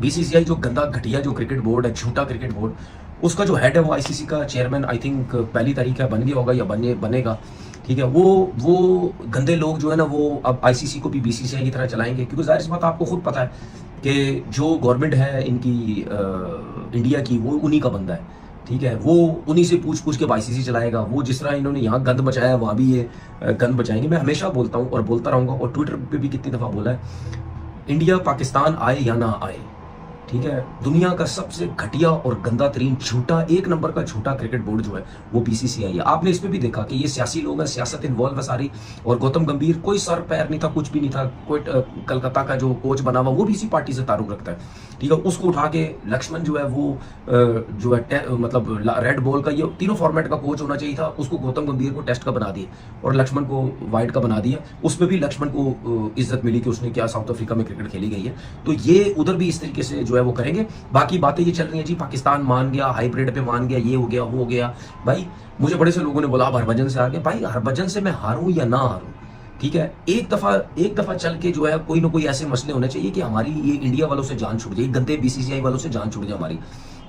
BCCI जो गंदा घटिया जो क्रिकेट बोर्ड है, झूठा क्रिकेट बोर्ड, उसका जो हेड है वो आईसीसी का चेयरमैन आई थिंक पहली तारीख है बन गया होगा या बनेगा। ठीक है, वो गंदे लोग जो है ना वो अब आईसीसी को भी बीसीसीआई की तरह चलाएंगे, क्योंकि जाहिर सी बात आपको खुद पता है कि जो गवर्नमेंट है इनकी इंडिया की, वो उन्हीं का बंदा है। ठीक है, वो उन्हीं से पूछ पूछ के आईसीसी चलाएगा। वो जिस तरह इन्होंने यहाँ गंद मचाया वहाँ भी ये गंद बचाएंगे। मैं हमेशा बोलता हूँ और बोलता रहूंगा, और ट्विटर पे भी कितनी दफा बोला है, इंडिया पाकिस्तान आए या ना आए, ठीक है, दुनिया का सबसे घटिया और गंदा तरीन झूठा, एक नंबर का झूठा क्रिकेट बोर्ड जो है वो बीसीसीआई है। आपने इसमें भी देखा कि ये सियासी लोग हैं, सियासत इन्वॉल्व है सारी। और गौतम गंभीर कोई सर पैर नहीं था, कुछ भी नहीं था। कोई कलकत्ता का जो कोच बना हुआ वो भी इसी पार्टी से तारुक रखता है। ठीक है, उसको उठा के लक्ष्मण जो है वो जो है मतलब रेड बॉल का, ये तीनों फॉर्मेट का कोच होना चाहिए था, उसको गौतम गंभीर को टेस्ट का बना दिया और लक्ष्मण को वाइट का बना दिया। उसमें भी लक्ष्मण को इज्जत मिली कि उसने क्या साउथ अफ्रीका में क्रिकेट खेली गई है। तो ये उधर भी इस तरीके से जो है वो करेंगे। बाकी बातें ये चल रही हैं जी, पाकिस्तान मान गया, हाइब्रिड पे मान गया, ये हो गया वो हो गया। भाई मुझे बड़े से लोगों ने बोला आप हरभजन से आ गए। भाई हरभजन से मैं हारूं या ना हारूं, ठीक है, एक दफा चल के जो है कोई ना कोई ऐसे मसले होने चाहिए कि हमारी ये इंडिया वालों से जान छूट जाए, गंदे बीसीसीआई वालों से जान छूट जाए हमारी,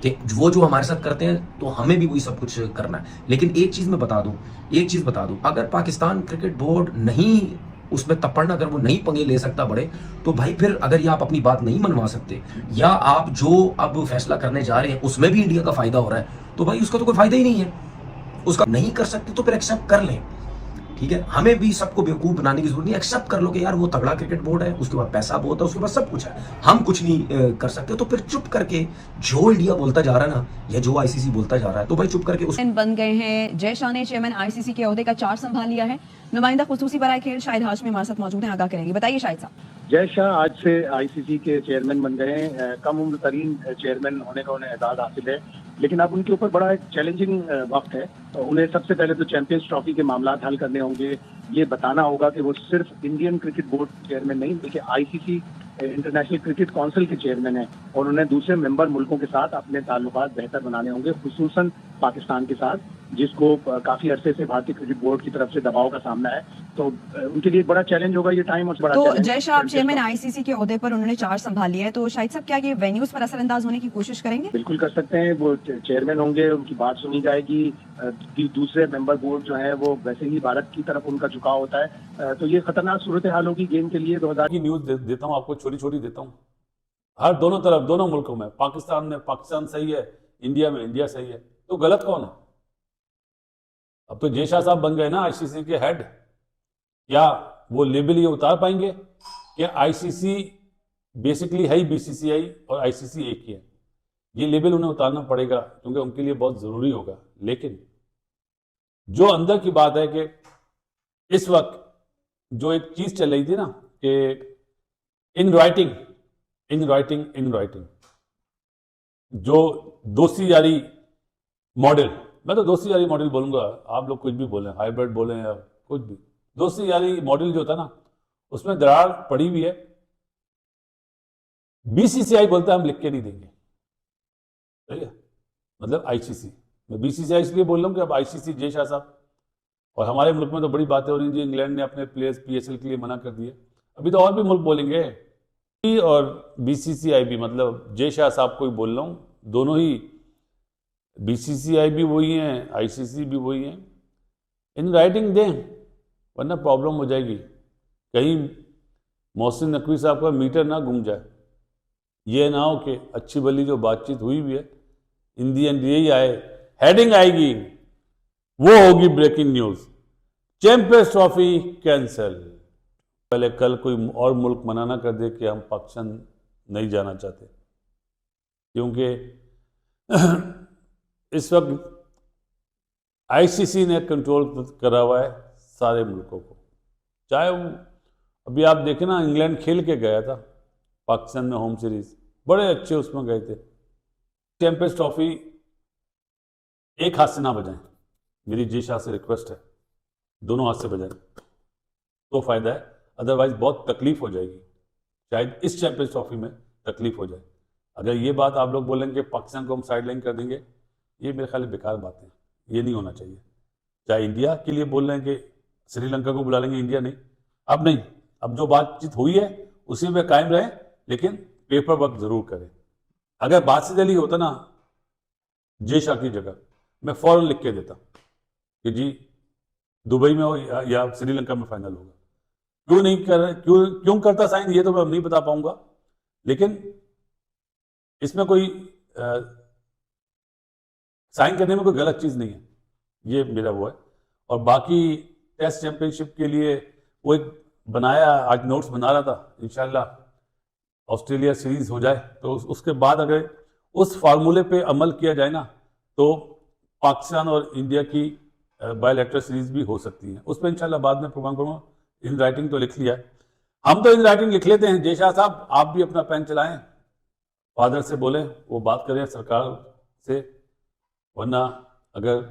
कि वो जो हमारे साथ करते हैं तो हमें भी वही सब कुछ करना है। लेकिन एक चीज बता दूं, अगर पाकिस्तान क्रिकेट बोर्ड नहीं उसमें तपड़ना, अगर वो नहीं पंगे ले सकता बड़े, तो भाई फिर अगर ये आप अपनी बात नहीं मनवा सकते, या आप जो अब फैसला करने जा रहे हैं उसमें भी इंडिया का फायदा हो रहा है, तो भाई उसका तो कोई फायदा ही नहीं है। उसका नहीं कर सकते तो फिर एक्सेप्ट कर लें। ठीक है, हमें भी सबको बेवकूफ बनाने की जरूरत नहीं, एक्सेप्ट कर लो कि यार वो तगड़ा क्रिकेट बोर्ड है, उसके बाद पैसा बहुत है, उसके बाद सब कुछ है, हम कुछ नहीं कर सकते। तो फिर चुप करके जो इंडिया बोलता जा रहा है ना, या जो आईसीसी बोलता जा रहा है, तो भाई चुप करके उस बन गए हैं। जय शाह ने चेयरमैन आईसीसी के ओहदे का चार्ज संभाल लिया है। नुमाइंदा खुसूसी बराए खेल शाहिद हाशमी हमारे साथ मौजूद हैं, आगाह करेंगे। बताइए शाहिद साहब। जय शाह आज से आईसीसी के चेयरमैन बन गए हैं। कम उम्र तरीन चेयरमैन होने का उन्हें एजाज हासिल है, लेकिन अब उनके ऊपर बड़ा एक चैलेंजिंग वक्त है। उन्हें सबसे पहले तो चैंपियंस ट्रॉफी के मामला हल करने होंगे। ये बताना होगा कि वो सिर्फ इंडियन क्रिकेट बोर्ड चेयरमैन नहीं बल्कि आईसीसी इंटरनेशनल क्रिकेट काउंसिल के चेयरमैन हैं, और उन्हें दूसरे मेंबर मुल्कों के साथ अपने ताल्लुकात बेहतर बनाने होंगे, खुसूसन पाकिस्तान के साथ, जिसको काफी अरसे से भारतीय क्रिकेट बोर्ड की तरफ से दबाव का सामना है। तो उनके लिए बड़ा चैलेंज होगा ये टाइम। और बड़ा तो जय शाह चेयरमैन आईसीसी के ओहदे पर उन्होंने चार्ज संभाल लिया है, तो शाहिद साहब क्या ये वेन्यूज पर असरअंदाज होने की कोशिश करेंगे? बिल्कुल कर सकते हैं। वो चेयरमैन होंगे, उनकी बात सुनी जाएगी। दूसरे मेंबर बोर्ड जो है वो वैसे ही भारत की तरफ उनका झुकाव होता है। तो ये खतरनाक सूरत हाल होगी गेम के लिए। 2000 की न्यूज देता हूँ आपको, छोटी छोटी देता हूँ। हर दोनों तरफ, दोनों मुल्कों में, पाकिस्तान में पाकिस्तान सही है, इंडिया में इंडिया सही है, तो गलत कौन है? अब तो जय शाह साहब बन गए ना आईसीसी के हेड, क्या वो लेबल ये उतार पाएंगे कि आईसीसी बेसिकली है ही बीसीसीआई और आईसीसी एक ही है? ये लेबल उन्हें उतारना पड़ेगा, क्योंकि उनके लिए बहुत जरूरी होगा। लेकिन जो अंदर की बात है कि इस वक्त जो एक चीज चल रही थी ना कि इन राइटिंग जो दोस्ती यारी मॉडल, मैं तो दोस्ती यारी मॉडल बोलूंगा, आप लोग कुछ भी बोलें, हाइब्रिड बोलें या कुछ भी, दोस्ती यारी मॉडल जो था ना उसमें दरार पड़ी हुई है। बीसीसीआई बोलता है हम लिख के नहीं देंगे, ठीक है, मतलब आईसीसी। मैं बीसीसीआई इसलिए बोल रहा हूं कि अब आईसीसी जय शाह साहब, और हमारे मुल्क में तो बड़ी बातें हो रही थी, इंग्लैंड ने अपने प्लेयर्स पीएसएल के लिए मना कर दिया, अभी तो और भी मुल्क बोलेंगे। और बीसीसीआई भी, मतलब जय शाह साहब को ही बोल रहा हूं, दोनों ही, बीसीसीआई भी वही है, आईसीसी भी वही है, इन राइटिंग दें, वरना प्रॉब्लम हो जाएगी। कहीं मोहसिन नकवी साहब का मीटर ना घूम जाए, ये ना हो कि अच्छी भली जो बातचीत हुई भी है, इन दी एंड यही आए, हेडिंग आएगी, वो होगी breaking news, champions trophy cancel. पहले कल कोई और मुल्क मना ना कर दे कि हम पाकिस्तान नहीं जाना चाहते, क्योंकि इस वक्त आईसीसी ने कंट्रोल करा हुआ है सारे मुल्कों को। चाहे वो, अभी आप देखें ना, इंग्लैंड खेल के गया था पाकिस्तान में होम सीरीज, बड़े अच्छे उसमें गए थे। चैंपियंस ट्रॉफी एक हाथ से ना बजाएं, मेरी जय शाह से रिक्वेस्ट है, दोनों हाथ से बजाएं तो फायदा है, अदरवाइज बहुत तकलीफ हो जाएगी। शायद इस चैंपियंस ट्रॉफी में तकलीफ हो जाए। अगर ये बात आप लोग बोलेंगे पाकिस्तान को हम साइडलाइन कर देंगे, ये मेरे ख्याल बेकार बात है, ये नहीं होना चाहिए। चाहे इंडिया के लिए बोल रहे हैं कि श्रीलंका को बुला लेंगे, इंडिया नहीं, अब नहीं, अब जो बातचीत हुई है उसी में कायम रहे, लेकिन पेपर वर्क जरूर करें। अगर बासित अली होता ना जय शाह की जगह, मैं फौरन लिख के देता कि जी दुबई में हो या श्रीलंका में फाइनल होगा। क्यों नहीं कर क्यों करता साइन, ये तो मैं नहीं बता पाऊंगा, लेकिन इसमें कोई साइन करने में कोई गलत चीज नहीं है, ये मेरा वो है। और बाकी टेस्ट चैंपियनशिप के लिए वो एक बनाया, आज नोट्स बना रहा था, इंशाल्लाह ऑस्ट्रेलिया सीरीज हो जाए तो उसके बाद अगर उस फार्मूले पे अमल किया जाए ना, तो पाकिस्तान और इंडिया की बायलैटरल सीरीज भी हो सकती है। उस पर इंशाल्लाह बाद में प्रोग्राम करूँगा। इन राइटिंग तो लिख लिया है, हम तो इन राइटिंग लिख लेते हैं। जय शाह साहब, आप भी अपना पेन चलाएं, फादर से बोलें वो बात करें सरकार से, वरना अगर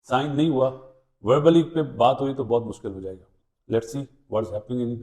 साइन नहीं हुआ, वर्बली पे बात हुई तो बहुत मुश्किल हो जाएगा। Let's see what is happening in